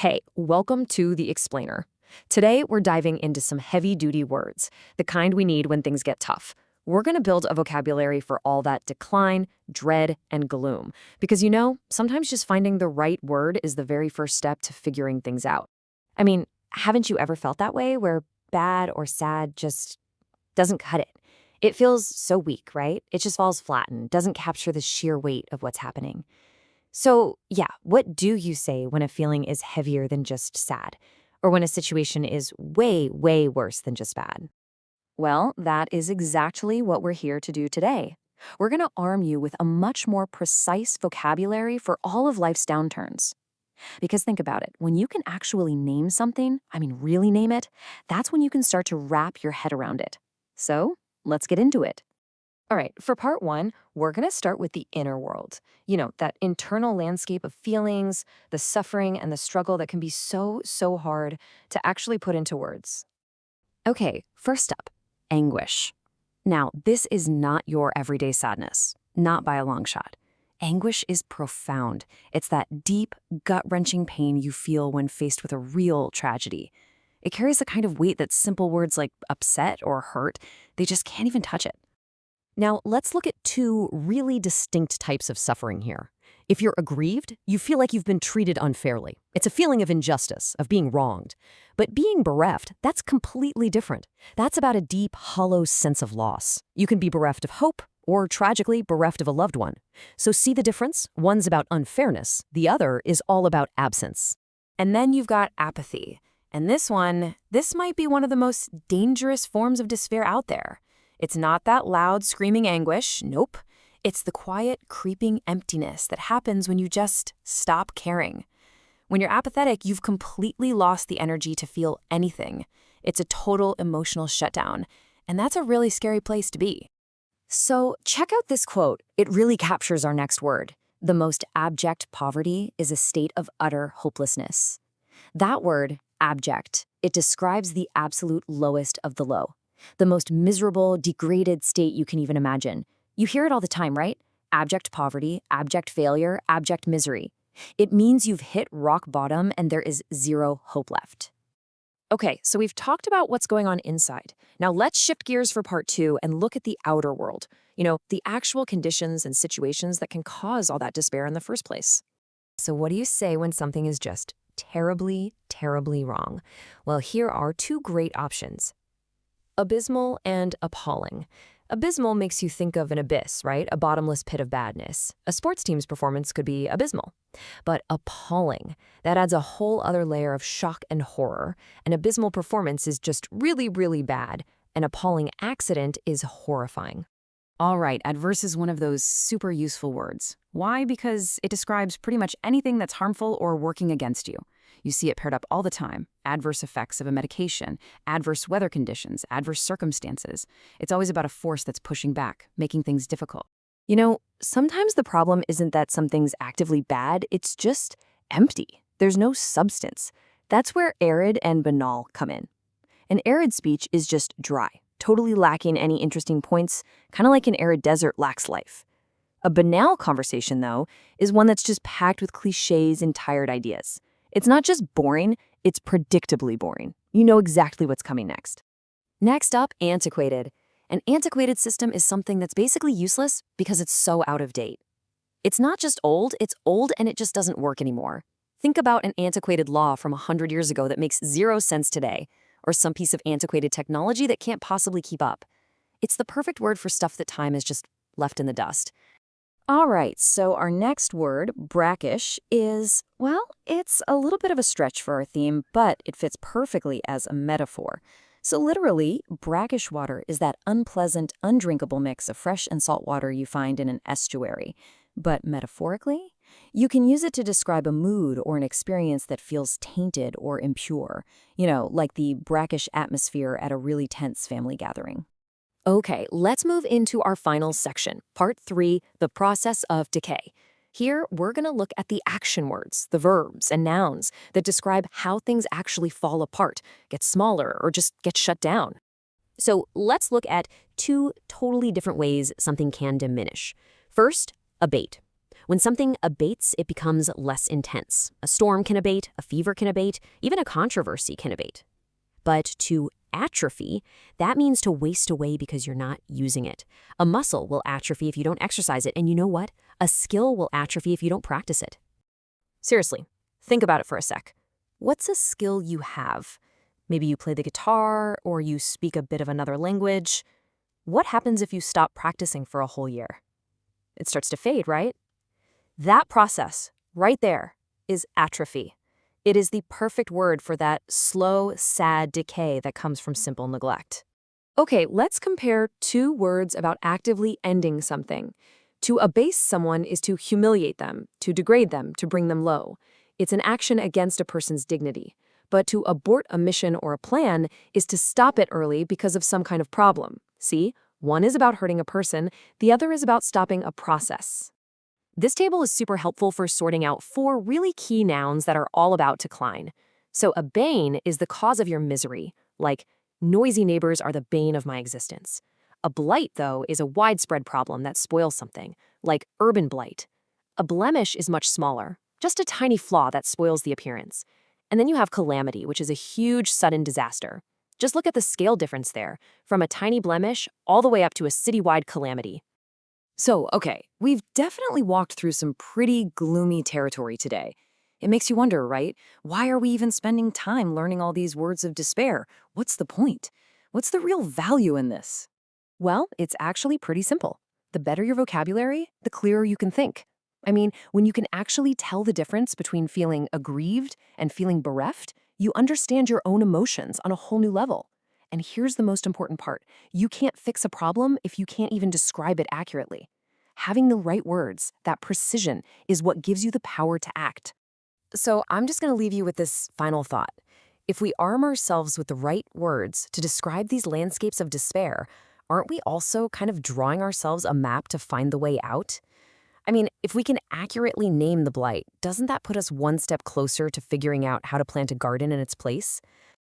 Hey, welcome to The Explainer. Today, we're diving into some heavy-duty words, the kind we need when things get tough. We're going to build a vocabulary for all that decline, dread, and gloom. Because sometimes just finding the right word is the very first step to figuring things out. I mean, haven't you ever felt that way, where bad or sad just doesn't cut it? It feels so weak, right? It just falls flat and doesn't capture the sheer weight of what's happening. So, yeah, what do you say when a feeling is heavier than just sad? Or when a situation is way, way worse than just bad? Well, that is exactly what we're here to do today. We're going to arm you with a much more precise vocabulary for all of life's downturns. Because think about it, when you can actually name something, really name it, that's when you can start to wrap your head around it. So, let's get into it. All right, for part one, we're going to start with the inner world. That internal landscape of feelings, the suffering, and the struggle that can be so, so hard to actually put into words. Okay, first up, anguish. Now, this is not your everyday sadness, not by a long shot. Anguish is profound. It's that deep, gut-wrenching pain you feel when faced with a real tragedy. It carries the kind of weight that simple words like upset or hurt, they just can't even touch it. Now, let's look at two really distinct types of suffering here. If you're aggrieved, you feel like you've been treated unfairly. It's a feeling of injustice, of being wronged. But being bereft, that's completely different. That's about a deep, hollow sense of loss. You can be bereft of hope, or tragically, bereft of a loved one. So see the difference? One's about unfairness, the other is all about absence. And then you've got apathy. And this might be one of the most dangerous forms of despair out there. It's not that loud, screaming anguish, nope. It's the quiet, creeping emptiness that happens when you just stop caring. When you're apathetic, you've completely lost the energy to feel anything. It's a total emotional shutdown, and that's a really scary place to be. So check out this quote. It really captures our next word. The most abject poverty is a state of utter hopelessness. That word, abject, it describes the absolute lowest of the low. The most miserable, degraded state you can even imagine. You hear it all the time, right? Abject poverty, abject failure, abject misery. It means you've hit rock bottom and there is zero hope left. Okay, so we've talked about what's going on inside. Now let's shift gears for part two and look at the outer world. The actual conditions and situations that can cause all that despair in the first place. So what do you say when something is just terribly, terribly wrong? Well, here are two great options. Abysmal and appalling. Abysmal makes you think of an abyss, right? A bottomless pit of badness. A sports team's performance could be abysmal. But appalling, that adds a whole other layer of shock and horror. An abysmal performance is just really, really bad. An appalling accident is horrifying. All right, adverse is one of those super useful words. Why? Because it describes pretty much anything that's harmful or working against you. You see it paired up all the time. Adverse effects of a medication, adverse weather conditions, adverse circumstances. It's always about a force that's pushing back, making things difficult. Sometimes the problem isn't that something's actively bad, it's just empty. There's no substance. That's where Arid and Banal come in. An arid speech is just dry, totally lacking any interesting points, kind of like an arid desert lacks life. A banal conversation, though, is one that's just packed with cliches and tired ideas. It's not just boring, it's predictably boring. You know exactly what's coming next. Next up, antiquated. An antiquated system is something that's basically useless because it's so out of date. It's not just old, it's old and it just doesn't work anymore. Think about an antiquated law from 100 years ago that makes zero sense today, or some piece of antiquated technology that can't possibly keep up. It's the perfect word for stuff that time has just left in the dust. All right, so our next word, brackish, it's a little bit of a stretch for our theme, but it fits perfectly as a metaphor. So literally, brackish water is that unpleasant, undrinkable mix of fresh and salt water you find in an estuary. But metaphorically, you can use it to describe a mood or an experience that feels tainted or impure, like the brackish atmosphere at a really tense family gathering. Okay, let's move into our final section, part 3, the process of decay. Here, we're going to look at the action words, the verbs and nouns that describe how things actually fall apart, get smaller, or just get shut down. So let's look at two totally different ways something can diminish. First, abate. When something abates, it becomes less intense. A storm can abate, a fever can abate, even a controversy can abate. But to atrophy, that means to waste away because you're not using it. A muscle will atrophy if you don't exercise it, and you know what? A skill will atrophy if you don't practice it. Seriously, think about it for a sec. What's a skill you have? Maybe you play the guitar, or you speak a bit of another language. What happens if you stop practicing for a whole year? It starts to fade, right? That process, right there, is atrophy. It is the perfect word for that slow, sad decay that comes from simple neglect. Okay, let's compare two words about actively ending something. To abase someone is to humiliate them, to degrade them, to bring them low. It's an action against a person's dignity. But to abort a mission or a plan is to stop it early because of some kind of problem. See, one is about hurting a person, the other is about stopping a process. This table is super helpful for sorting out 4 really key nouns that are all about decline. So a bane is the cause of your misery, like noisy neighbors are the bane of my existence. A blight, though, is a widespread problem that spoils something, like urban blight. A blemish is much smaller, just a tiny flaw that spoils the appearance. And then you have calamity, which is a huge sudden disaster. Just look at the scale difference there, from a tiny blemish all the way up to a citywide calamity. So, okay, we've definitely walked through some pretty gloomy territory today. It makes you wonder, right? Why are we even spending time learning all these words of despair? What's the point? What's the real value in this? Well, it's actually pretty simple. The better your vocabulary, the clearer you can think. I mean, when you can actually tell the difference between feeling aggrieved and feeling bereft, you understand your own emotions on a whole new level. And here's the most important part. You can't fix a problem if you can't even describe it accurately. Having the right words, that precision, is what gives you the power to act. So I'm just going to leave you with this final thought. If we arm ourselves with the right words to describe these landscapes of despair, aren't we also kind of drawing ourselves a map to find the way out? I mean, if we can accurately name the blight, doesn't that put us one step closer to figuring out how to plant a garden in its place?